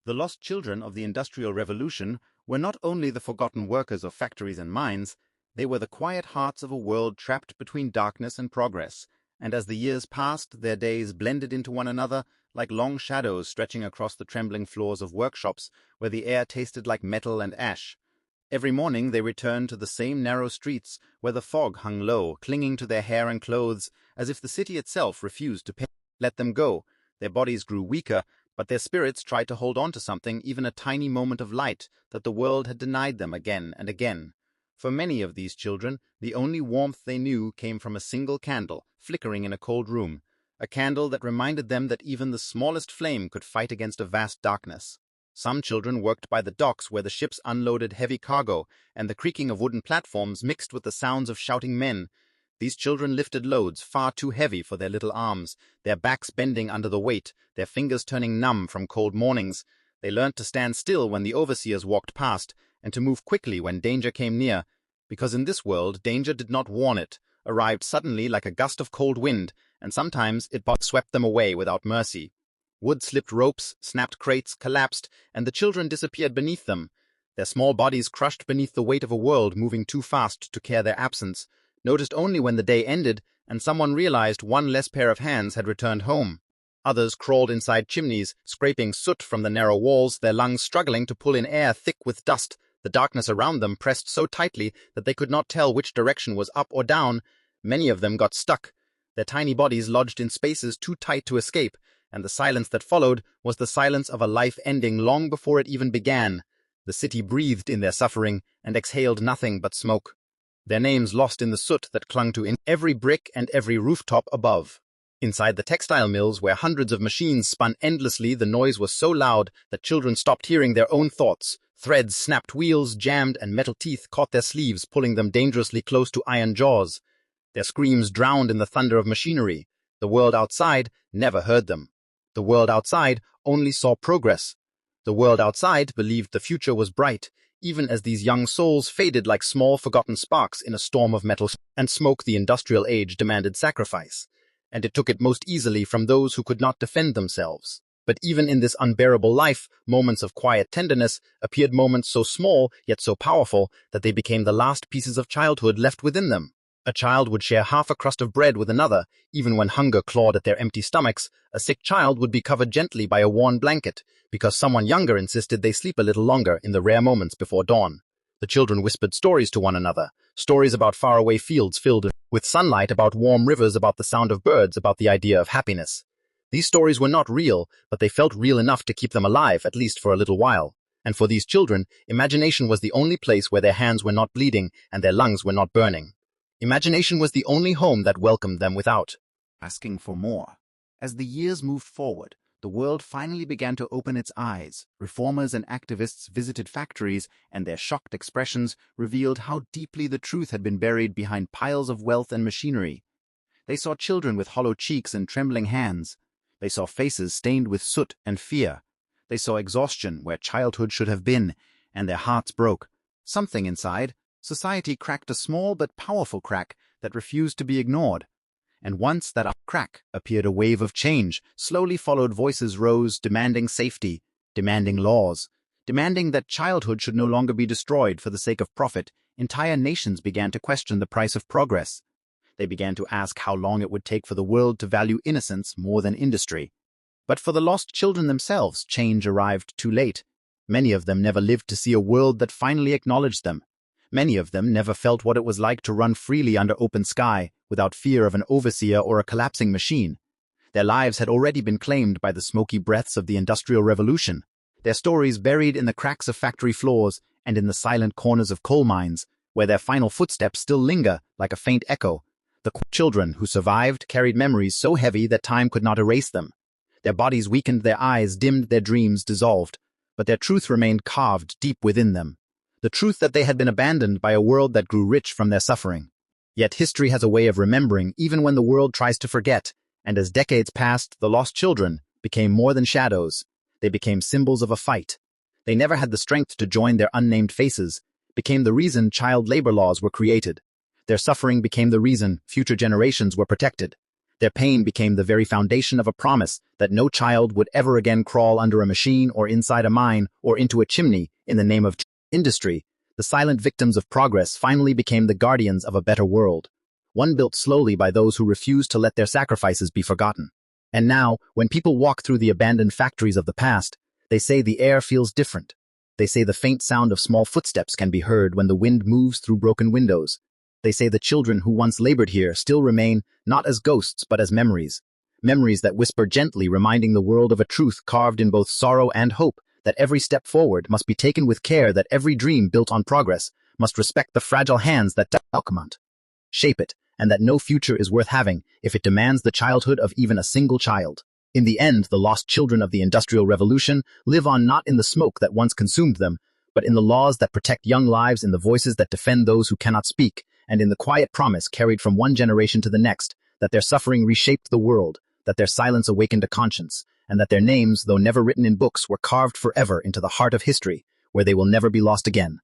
The lost children of the Industrial Revolution were not only the forgotten workers of factories and mines, they were the quiet hearts of a world trapped between darkness and progress, and as the years passed, their days blended into one another like long shadows stretching across the trembling floors of workshops where the air tasted like metal and ash. Every morning they returned to the same narrow streets where the fog hung low, clinging to their hair and clothes, as if the city itself refused to let them go. Their bodies grew weaker, but their spirits tried to hold on to something, even a tiny moment of light, that the world had denied them again and again. For many of these children, the only warmth they knew came from a single candle, flickering in a cold room, a candle that reminded them that even the smallest flame could fight against a vast darkness. Some children worked by the docks where the ships unloaded heavy cargo, and the creaking of wooden platforms mixed with the sounds of shouting men. These children lifted loads far too heavy for their little arms, their backs bending under the weight, their fingers turning numb from cold mornings. They learnt to stand still when the overseers walked past, and to move quickly when danger came near, because in this world danger did not warn it, arrived suddenly like a gust of cold wind, and sometimes it swept them away without mercy. Wood-slipped ropes, snapped crates, collapsed, and the children disappeared beneath them, their small bodies crushed beneath the weight of a world moving too fast to care their absence, noticed only when the day ended and someone realized one less pair of hands had returned home. Others crawled inside chimneys, scraping soot from the narrow walls, their lungs struggling to pull in air thick with dust, the darkness around them pressed so tightly that they could not tell which direction was up or down. Many of them got stuck, their tiny bodies lodged in spaces too tight to escape, and the silence that followed was the silence of a life ending long before it even began. The city breathed in their suffering and exhaled nothing but smoke, their names lost in the soot that clung to every brick and every rooftop above. Inside the textile mills, where hundreds of machines spun endlessly, the noise was so loud that children stopped hearing their own thoughts. Threads snapped, wheels jammed, and metal teeth caught their sleeves, pulling them dangerously close to iron jaws. Their screams drowned in the thunder of machinery. The world outside never heard them. The world outside only saw progress. The world outside believed the future was bright, even as these young souls faded like small forgotten sparks in a storm of metal and smoke. The industrial age demanded sacrifice, and it took it most easily from those who could not defend themselves. But even in this unbearable life, moments of quiet tenderness appeared, moments so small yet so powerful that they became the last pieces of childhood left within them. A child would share half a crust of bread with another, even when hunger clawed at their empty stomachs. A sick child would be covered gently by a worn blanket, because someone younger insisted they sleep a little longer in the rare moments before dawn. The children whispered stories to one another, stories about faraway fields filled with sunlight, about warm rivers, about the sound of birds, about the idea of happiness. These stories were not real, but they felt real enough to keep them alive, at least for a little while. And for these children, imagination was the only place where their hands were not bleeding and their lungs were not burning. Imagination was the only home that welcomed them without asking for more. As the years moved forward, the world finally began to open its eyes. Reformers and activists visited factories, and their shocked expressions revealed how deeply the truth had been buried behind piles of wealth and machinery. They saw children with hollow cheeks and trembling hands. They saw faces stained with soot and fear. They saw exhaustion where childhood should have been, and their hearts broke. Something inside society cracked, a small but powerful crack that refused to be ignored. And once that crack appeared, a wave of change. Slowly followed voices rose, demanding safety, demanding laws, demanding that childhood should no longer be destroyed for the sake of profit. Entire nations began to question the price of progress. They began to ask how long it would take for the world to value innocence more than industry. But for the lost children themselves, change arrived too late. Many of them never lived to see a world that finally acknowledged them. Many of them never felt what it was like to run freely under open sky, without fear of an overseer or a collapsing machine. Their lives had already been claimed by the smoky breaths of the Industrial Revolution, their stories buried in the cracks of factory floors and in the silent corners of coal mines, where their final footsteps still linger like a faint echo. The children who survived carried memories so heavy that time could not erase them. Their bodies weakened, their eyes dimmed, their dreams dissolved, but their truth remained carved deep within them. The truth that they had been abandoned by a world that grew rich from their suffering. Yet history has a way of remembering even when the world tries to forget, and as decades passed, the lost children became more than shadows. They became symbols of a fight. They never had the strength to join their unnamed faces, became the reason child labor laws were created. Their suffering became the reason future generations were protected. Their pain became the very foundation of a promise that no child would ever again crawl under a machine or inside a mine or into a chimney in the name of industry. The silent victims of progress finally became the guardians of a better world, one built slowly by those who refused to let their sacrifices be forgotten. And now, when people walk through the abandoned factories of the past, they say the air feels different. They say the faint sound of small footsteps can be heard when the wind moves through broken windows. They say the children who once labored here still remain not as ghosts but as memories. Memories that whisper gently, reminding the world of a truth carved in both sorrow and hope, that every step forward must be taken with care, that every dream built on progress must respect the fragile hands that document, shape it, and that no future is worth having if it demands the childhood of even a single child. In the end, the lost children of the Industrial Revolution live on not in the smoke that once consumed them, but in the laws that protect young lives, in the voices that defend those who cannot speak, and in the quiet promise carried from one generation to the next that their suffering reshaped the world, that their silence awakened a conscience, and that their names, though never written in books, were carved forever into the heart of history, where they will never be lost again.